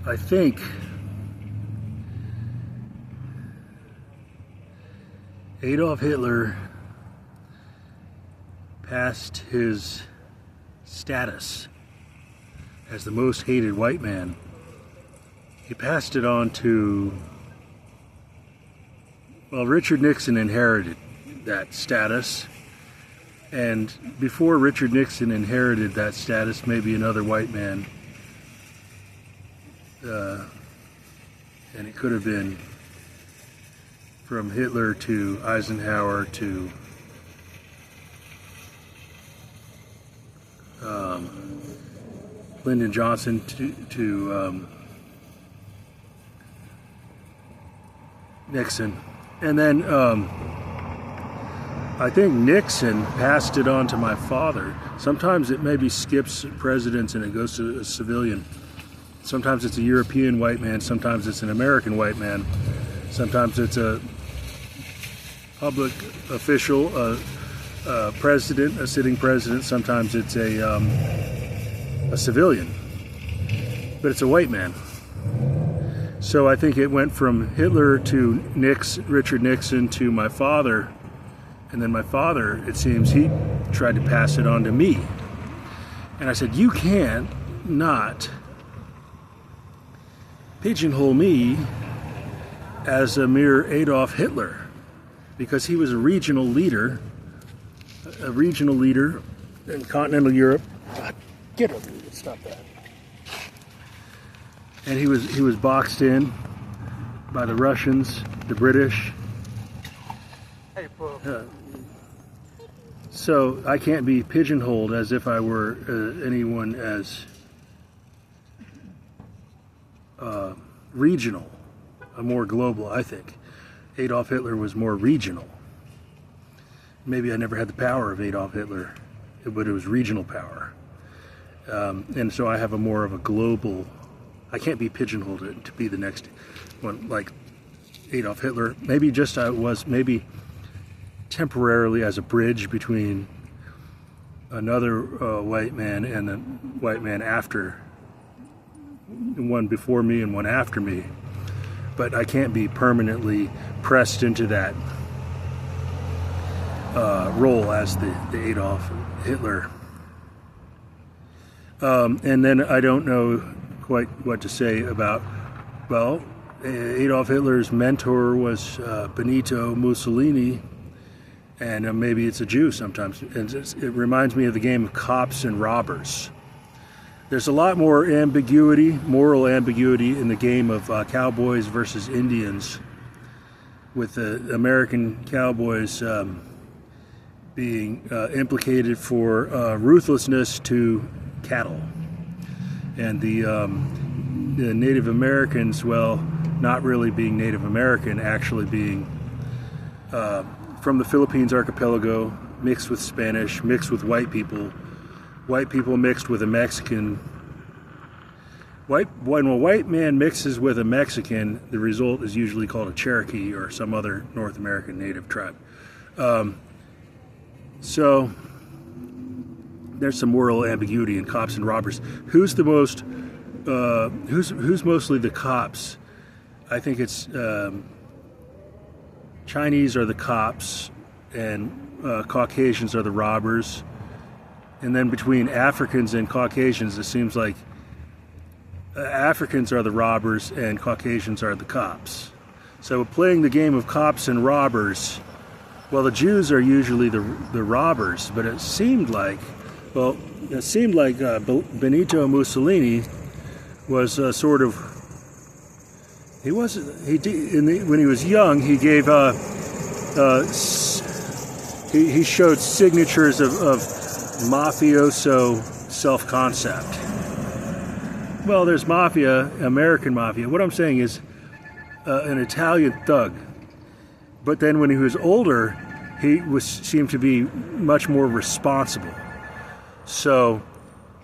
I think Adolf Hitler passed his status as the most hated white man. He passed it on to, well, Richard Nixon inherited that status. And before Richard Nixon inherited that status, maybe another white man, and it could have been from Hitler to Eisenhower to Lyndon Johnson to Nixon. And then I think Nixon passed it on to my father. Sometimes it maybe skips presidents and it goes to a civilian. Sometimes it's a European white man, sometimes it's an American white man, sometimes it's a public official, a president, a sitting president, sometimes it's a civilian, but it's a white man. So I think it went from Hitler to Richard Nixon to my father, and then my father, it seems, he tried to pass it on to me. And I said, you can't not pigeonhole me as a mere Adolf Hitler, because he was a regional leader in continental Europe. God, get over here, stop that. And he was boxed in by the Russians, the British. Hey, so I can't be pigeonholed as if I were anyone as regional, more global, I think. Adolf Hitler was more regional. Maybe I never had the power of Adolf Hitler, but it was regional power. And so I have a more of a global, I can't be pigeonholed to be the next one like Adolf Hitler. Maybe just I was maybe temporarily as a bridge between another white man and the white man after, one before me and one after me. But I can't be permanently pressed into that role as the Adolf Hitler. And then I don't know quite what to say about, well, Adolf Hitler's mentor was Benito Mussolini, and maybe it's a Jew sometimes. And it reminds me of the game of cops and robbers. There's a lot more ambiguity, moral ambiguity, in the game of cowboys versus Indians, with the American cowboys being implicated for ruthlessness to cattle. And the Native Americans, well, not really being Native American, actually being from the Philippines archipelago, mixed with Spanish, mixed with white people mixed with a Mexican. When a white man mixes with a Mexican, the result is usually called a Cherokee or some other North American native tribe. So there's some moral ambiguity in cops and robbers. Who's the most? Who's mostly the cops? I think it's Chinese are the cops, and Caucasians are the robbers. And then between Africans and Caucasians, it seems like Africans are the robbers and Caucasians are the cops. So playing the game of cops and robbers, well, the Jews are usually the robbers, but it seemed like Benito Mussolini was sort of, when he was young, he gave he showed signatures of mafioso self-concept. Well, there's mafia, American mafia. What I'm saying is an Italian thug. But then when he was older, he seemed to be much more responsible. So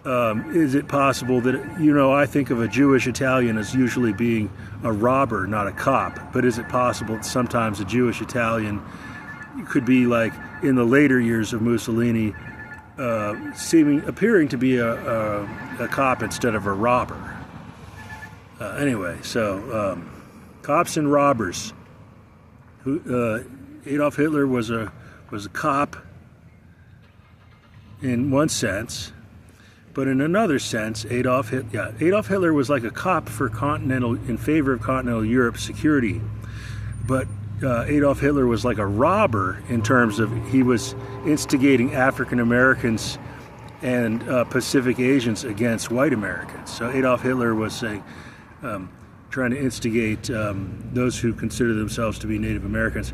is it possible that, I think of a Jewish Italian as usually being a robber, not a cop. But is it possible that sometimes a Jewish Italian could be like in the later years of Mussolini, appearing to be a cop instead of a robber? Anyway, so cops and robbers. Adolf Hitler was a cop in one sense, but in another sense, Adolf Hitler was like a cop for in favor of continental Europe's security, but Adolf Hitler was like a robber in terms of he was instigating African Americans and Pacific Asians against white Americans. So Adolf Hitler was saying, trying to instigate those who consider themselves to be Native Americans.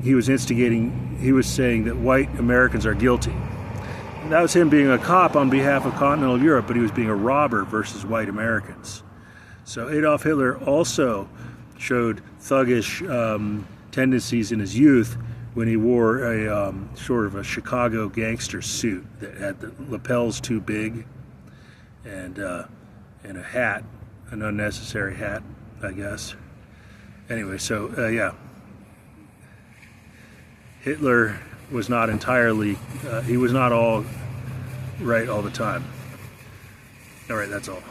He was saying that white Americans are guilty. And that was him being a cop on behalf of continental Europe, but he was being a robber versus white Americans. So Adolf Hitler also showed thuggish tendencies in his youth when he wore a sort of a Chicago gangster suit that had the lapels too big and a hat, an unnecessary hat, I guess. Anyway, so yeah, Hitler was not entirely, he was not all right all the time. All right, that's all.